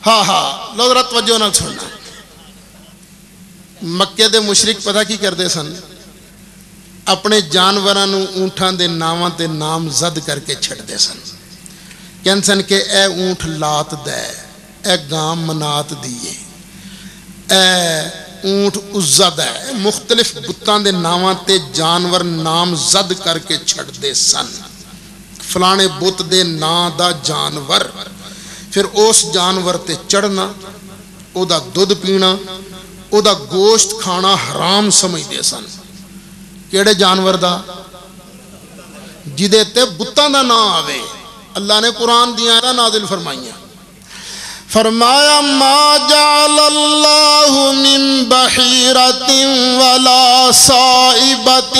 ہاں ہاں لو ذرا توجہ نال سننا. مکے دے مشرک پتہ کی کردے سن؟ اپنے جانوراں نوں اونٹاں دے ناواں تے نام زد کر کے چھڈدے سن. کہندے سن کہ اے اونٹ لات دا ہے، اے گاں منات دی ہے، اے اونٹ عزا دا ہے. مختلف بتاں دے ناواں تے جانور نام زد کر کے چھڈدے سن. فلانے بت دے ناں دا جانور، پھر اس جانور تے چڑھنا، او دا دودھ پینا، او دا گوشت کھانا حرام سمجھدے سن. کیڑے جانور دا؟ جدے تے بتاں دا نام آوے. اللہ نے قرآن دیا نازل فرمائیاں، فرمایا ما جعل اللہ من بحیرت ولا صائبت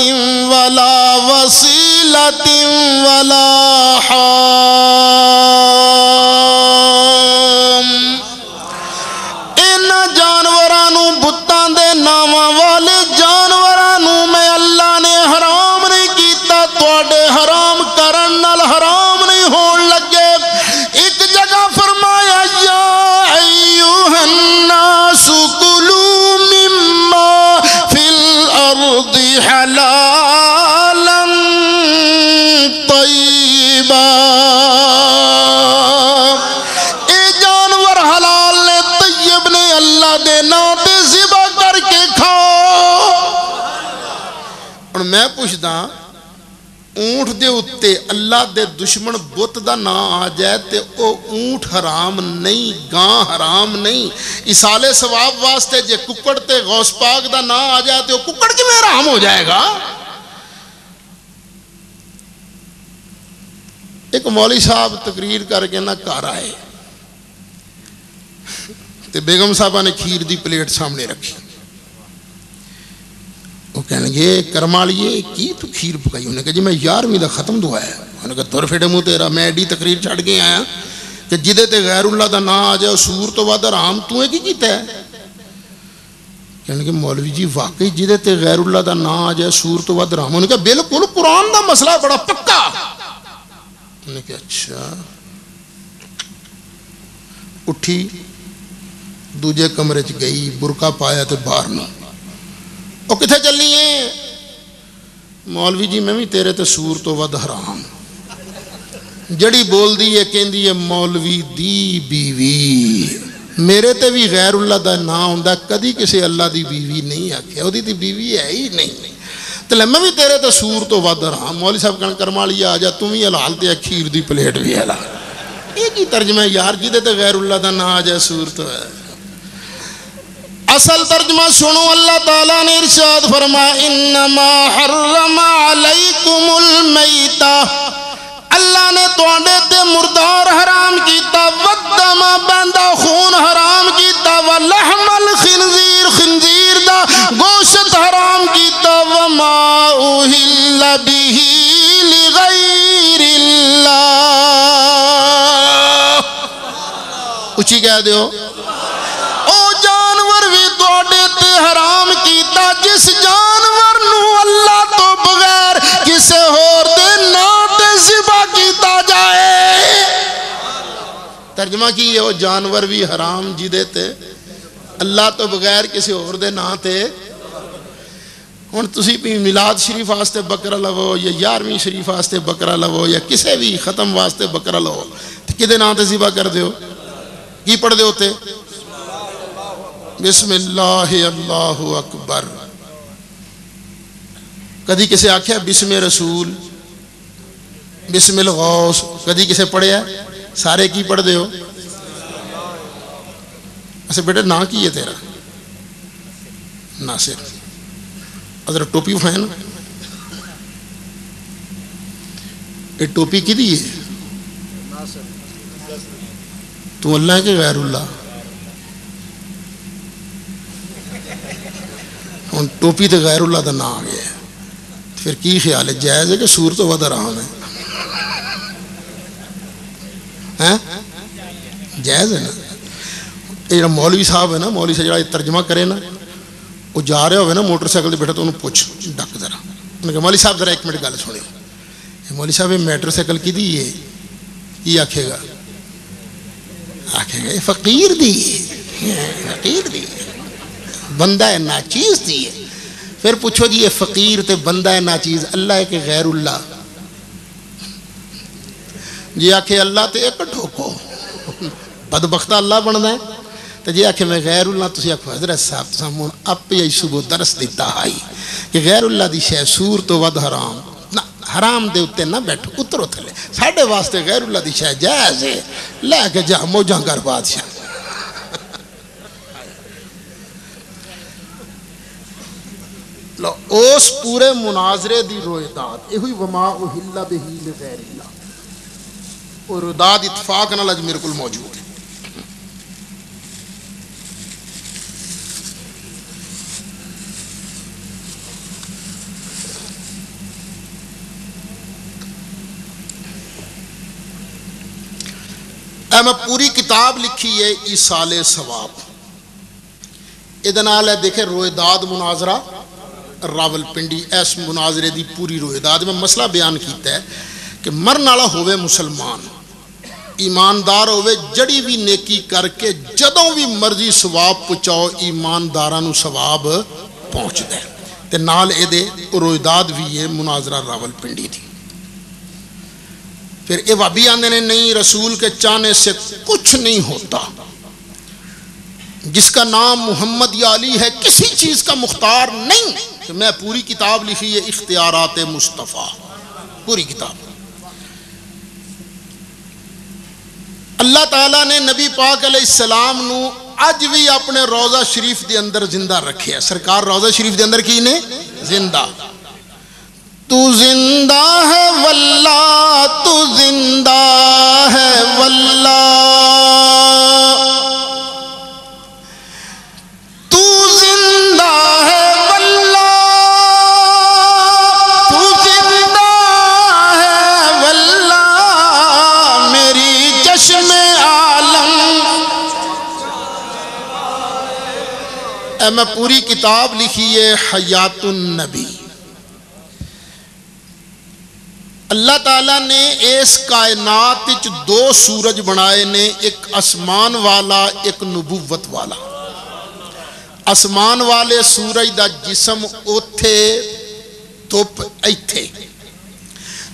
ولا وسیلت ولا حام. ان جانورانو بتاں دے ناواں والے جانورانو میں اللہ نے حرام نہیں کیتا، تواڈے حرام کرن نال حرام نہیں ہون لگے. ایک جگہ فرمایا یا ایھا الناس کلوا مما فی الارض حلالا طیبا. اے جانور حلال نے، طیب نے، اللہ دے نام تے ذبح کر کے کھاؤ. اور میں پوچھدا اونٹ دے اتے اللہ دے دشمن بت دا نام آ جائے تے او اونٹ حرام نہیں، گاں حرام نہیں. اصالے ثواب واسطے جے ککڑ تے غوث پاک دا نام آ جائے تے او ککڑ کی میں حرام ہو جائے گا؟ ایک مولوی صاحب تقریر کر کے نہ گھر آئے تے بیگم صاحبہ نے کھیر دی پلیٹ سامنے رکھی. وہ کہنے گے کرما لیے کی تو کھیر پکائی؟ انہوں نے کہا جی میں 11ویں دا ختم دعا ہے. انہوں نے کہا دور پھیڑے منہ تیرا، میں ایڈی تقریر چھڑ کے آیا کہ جدے تے غیر اللہ دا نام آ جائے سور تو ود حرام، تو ہے کی کیتا ہے؟ کہنے کہ مولوی جی واقعی جدے تے غیر اللہ دا نام آ جائے سور تو ود حرام. انہوں نے کہا بالکل قرآن دا مسئلہ بڑا پکا. انہوں نے کہا اچھا. اٹھی دوجے کمرے چ گئی، برقع پایا تے باہر نہ. او کتھے چلنی ہے؟ مولوی جی میں بھی تیرے تے سور تو ود حرام. جڑی بول دی ہے کہندی ہے مولوی دی بیوی. میرے تے بھی غیر اللہ دا نام ہوندا، کدی کسی اللہ دی بیوی نہیں آکھیا، اودی تے بیوی ہے ہی نہیں. تے میں بھی تیرے تے سور تو ود حرام. مولوی صاحب کہن کرما لیا آ جا تم بھی حلال تے کھیر دی پلیٹ بھی حلال. یہ کی ترجمہ ہے یار جدے تے غیر اللہ دا نام آ جائے سور تو ہے. اصل ترجمہ سنو، اللہ تعالیٰ نے ارشاد فرمایا انما حرم علیکم المیتہ، اللہ نے تواڈے تے مردار حرام کیتا، والدم بندہ خون حرام کیتا، ولحم الخنزیر خنزیر دا گوشت حرام کیتا، وما اہل بہ لغیر اللہ. اچھی کہہ دیو حرام کیتا جس جانور نو اللہ تو بغیر کسے اور دے نام تے ذبح کیتا جائے. ترجمہ کی ہے وہ جانور بھی حرام جدے تے اللہ تو بغیر کسی اور دے نام تے. ہن تسی بھی میلاد شریف واسطے بکرا لو یا 11ویں شریف واسطے بکرا لو یا کسے بھی ختم واسطے بکرا لو تے کدے نام تے ذبح کر دیو؟ کی پڑھ دیو تے؟ بسم اللہ اللہ اکبر. کدی کسے آکھیا بسم رسول، بسم الغوث؟ کدی کسے پڑھیا؟ سارے کی پڑھ دے ہو؟ ایسے بیٹے نا کی ہے تیرا؟ ناصر. ادھر ٹوپی اٹھائے نا، یہ ٹوپی کی دی ہے؟ تو اللہ کے غیر اللہ. ہن ٹوپی تے غیر اللہ دا نام آ گیا ہے، پھر کی خیال ہے جائز ہے کہ سور تو ود حرام ہے؟ جائز ہے نا. یہ جڑا مولوی صاحب ہے نا، مولوی سے جڑا ترجمہ کرے نا، وہ جا رہا ہوئے نا موٹر سائیکل تے بیٹھا تو انہوں پوچھ ڈک ذرا. انہوں نے کہا مولوی صاحب ذرا ایک منٹ گل سنیں. مولوی صاحب یہ موٹر سائیکل کی دی ہے؟ کی آکھے گا؟ آکھیں گے فقیر دی بندہ ہے ناچیز دی ہے. پھر پوچھو جی یہ فقیر تے بندہ ہے ناچیز اللہ ہے کہ غیر اللہ؟ جی آکھے اللہ تے ایک ٹھوکو بدبختہ اللہ بننا ہے. تو جی آکھے میں غیر اللہ تسی آکھو حضرت صاحب سامون آپ ہی صبح درس دیتا آئی کہ غیر اللہ دی شے سور تو ود حرام نہ حرام دے اتے نہ بیٹھو اترو تھلے ساڑھے واسطے غیر اللہ دی شے جائز ہے لے کے جا موجاں کر بادشاہ. اس پورے مناظرے دی رویداد یہ ہوئی وما احل بہی لغیر اللہ اور رویداد اتفاق نال اج میرے کول موجود ہے. میں پوری کتاب لکھی ہے ایصال ثواب ادنال ہے دیکھیں رویداد مناظرہ راول پنڈی اس مناظرے دی پوری رویداد میں مسئلہ بیان کیتا ہے کہ مرن والا ہوئے مسلمان ایماندار ہوئے جڑی بھی نیکی کر کے جدوں بھی مرضی ثواب پہنچاؤ ایماندارانو ثواب پہنچ دے تے نال اے دے رویداد بھی یہ مناظرہ راول پنڈی تھی. پھر اے وابی آندے نے نہیں رسول کے چاہنے سے کچھ نہیں ہوتا جس کا نام محمد یا علی ہے کسی چیز کا مختار نہیں. کہ میں پوری کتاب لکھی ہے اختیارات مصطفیٰ پوری کتاب. اللہ تعالیٰ نے نبی پاک علیہ السلام نو اج بھی اپنے روضہ شریف دے اندر زندہ رکھے ہے. سرکار روضہ شریف دے اندر کی نے زندہ تو زندہ ہے واللہ تو زندہ ہے واللہ تو زندہ ہے واللہ تو زندہ ہے واللہ میری چشم عالم. میں پوری کتاب لکھی ہے حیات النبی. اللہ تعالیٰ نے اس کائنات وچ دو سورج بنائے نے ایک آسمان والا ایک نبوت والا. آسمان والے سورج دا جسم اوتھے دھوپ ایتھے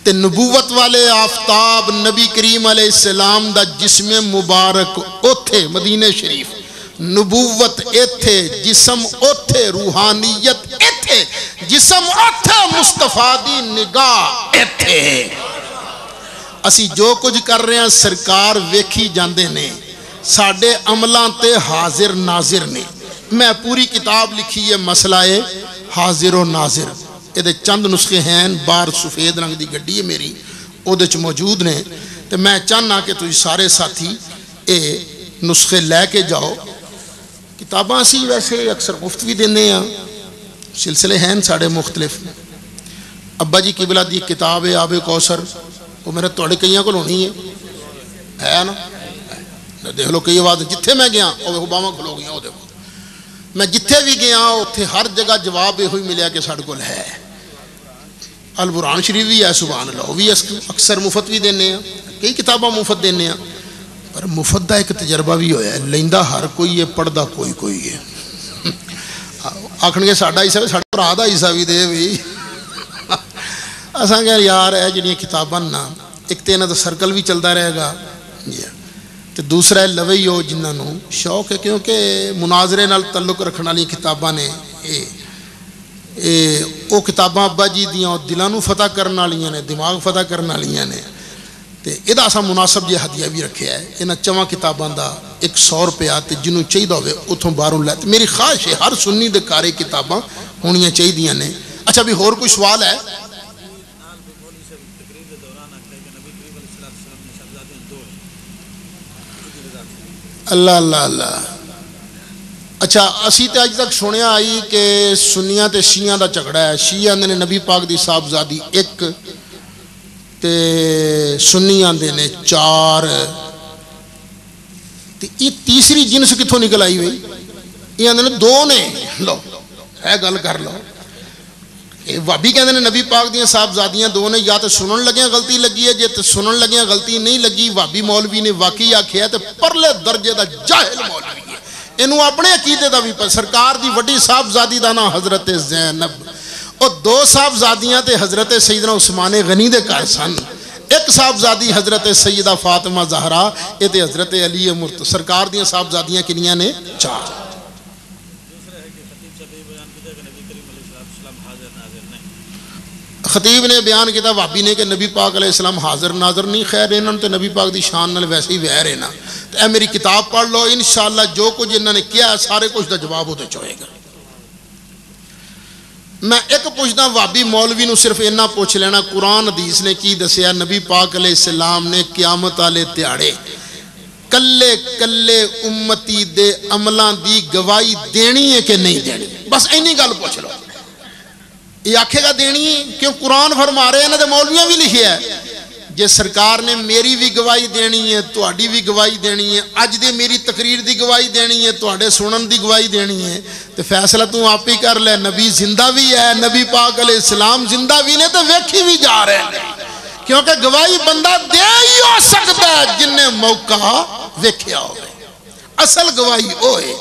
تے نبوت والے آفتاب نبی کریم علیہ السلام دا جسم مبارک اوتھے مدینہ شریف. نبوت ایتھے جسم اوتھے روحانیت ایتھے جسم اوتھے مصطفیٰ دی نگاہ ایتھے. اسی جو کچھ کر رہے ہیں سرکار ویکھی جاندے نے ساڑھے عملاں تے حاضر ناظر نے. میں پوری کتاب لکھی ہے مسئلہ حاضر و ناظر. یہ چند نسخے ہیں بار سفید رنگ دی گڈی ہے میری او دے چ موجود نے. تو میں چاہنا کہ تجھ سارے ساتھی اے نسخے لے کے جاؤ. کتاباں سی ویسے اکثر مفت بھی دینے ہیں سلسلے ہیں ساڑھے مختلف. ابا جی قبلہ دی کتاب ہے آب کوثر وہ میرے توڑے کئیاں کو لونی ہے نا دیکھ لو کئی آواز جتھے میں گیا وہ باما کھلو گیا وہ دیکھو میں جتھے بھی گیا اتھے ہر جگہ جواب یہ ہوئی ملیا کہ ساڑھے کو ہے. البرہان شریف بھی ہے سبحان اللہ وہ بھی اکثر مفت بھی دینے ہیں کئی کتاباں مفت دینے ہیں پر مفت دا ایک تجربہ بھی ہویا ہے لیندہ ہر کوئی ہے پڑھدا کوئی کوئی ہے. آکھن گے ساڑھا حصہ ساڑھا پرا دا حصہ بھی دے بھی اساں کہ یار ہے جنہیں کتاباں نا ایک تے انہاں دا سرکل بھی چلتا رہے گا تو دوسرا ہے لوئی ہو جنہاں نو شوق ہے کیونکہ مناظرے نال تعلق رکھنا لی کتاباں نے او کتاباں ابا جی دیاں دلانو فتح کرنا لیاں نے دماغ فتح کرنا لیاں نے تے ادا سا مناسب جے ہدیہ بھی رکھے ہے انہاں چواں کتاباں دا 100 روپیہ تے جنوں چاہیے ہوئے اتھوں باہروں لے میری خواہش ہے ہر سنی دے کارے کتاباں ہونیاں چاہیے نے. اچھا بھی اور کوئی سوال ہے؟ اللہ اللہ اللہ. اچھا اسی تے اج تک سنیا آئی کہ سنیاں تے شیعہ دا جھگڑا ہے. شیعہ نے نبی پاک دی صاحبزادی ایک تے سنیاں دے نے 4 تے یہ تیسری جنس کتھوں نکل آئی ہوئی یہ اندر 2 نے لو ہے گل کر لو بھابی کہتے ہیں نبی پاک دیا صاحبزادیاں دو نے یا تو سنن لگیاں غلطی لگی ہے، جے تو سنن لگیاں غلطی نہیں لگی بھابی مولوی نے واقعی آکھیا ہے تو پرلے درجے دا جاہل مولوی ہے، انہوں اپنے عقیدے دا بھی پر سرکار دی وڈی صاحبزادی دا نام حضرت زینب، اور دو صاحبزادیاں تے حضرت سیدنا عثمان غنی دے گھر سن، ایک صاحبزادی حضرت سیدہ فاطمہ زہرا، یہ تے حضرت علی مرتضی، سرکار دیاں صاحبزادیاں کنیاں نے 4۔ خطیب نے بیان کیا وہابی نے کہ نبی پاک علیہ السلام حاضر ناظر نہیں، خیر انہوں نے تو نبی پاک دی شان نال ویسے ہی ویر ہے نا، تو اے میری کتاب پڑھ لو انشاءاللہ جو کچھ انہوں نے کیا ہے سارے کچھ دا جواب ہوتے چوئے گا۔ میں ایک پوچھنا وہابی مولوی نو صرف اینا پوچھ لینا قرآن حدیث نے کی دسیا نبی پاک علیہ السلام نے قیامت والے تیاڑے کلے کلے امتی دے عملان دی گواہی دینی ہے کہ نہیں دینی، بس اینی گل پوچھ لو، یہ آکھے گا دینی ہے کیوں قرآن فرما رہے ہیں نا تو مولویاں بھی لکھے ہے، جے سرکار نے میری بھی گواہی دینی ہے تہاڈی بھی گواہی دینی ہے، اج دے میری تقریر دی گواہی دینی ہے تہاڈے سنن دی گواہی دینی ہے، تو فیصلہ تو آپ ہی کر لے، نبی زندہ بھی ہے، نبی پاک علیہ السلام زندہ بھی نے تو ویکھی بھی جا رہے ہیں، کیونکہ گواہی بندہ دے ہی ہو سکتا ہے جن نے موقع ویکھیا ہوئے، اصل گواہی ہوئے،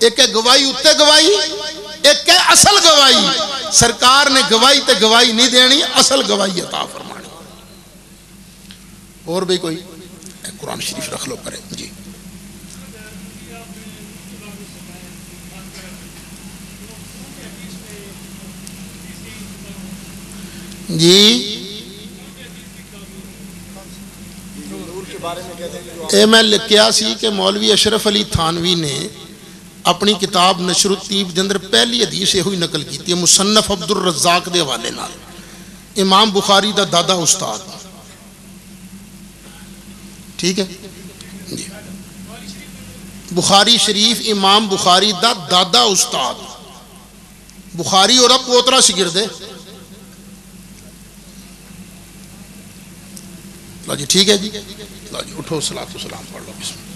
ایک ہے گواہی اتے گواہی، ایک ہے اصل گواہی، سرکار نے گواہی تے گواہی نہیں دینی، اصل گواہی عطا فرمانی۔ اور بھی کوئی قرآن شریف رکھ لو کرے جی۔ جی اے میں لکھیا سی کہ مولوی اشرف علی تھانوی نے اپنی کتاب نشر الطیب دے اندر پہلی حدیث یہ ہوئی نقل کی تھی مصنف عبد الرزاق دے حوالے نال، امام بخاری دا دادا استاد، ٹھیک ہے جی، بخاری شریف امام بخاری دا دادا استاد، بخاری اور اب پوترا شگردے، لا جی ٹھیک ہے جی، لا جی اٹھو صلاۃ و سلام پڑھ لو بسم اللہ۔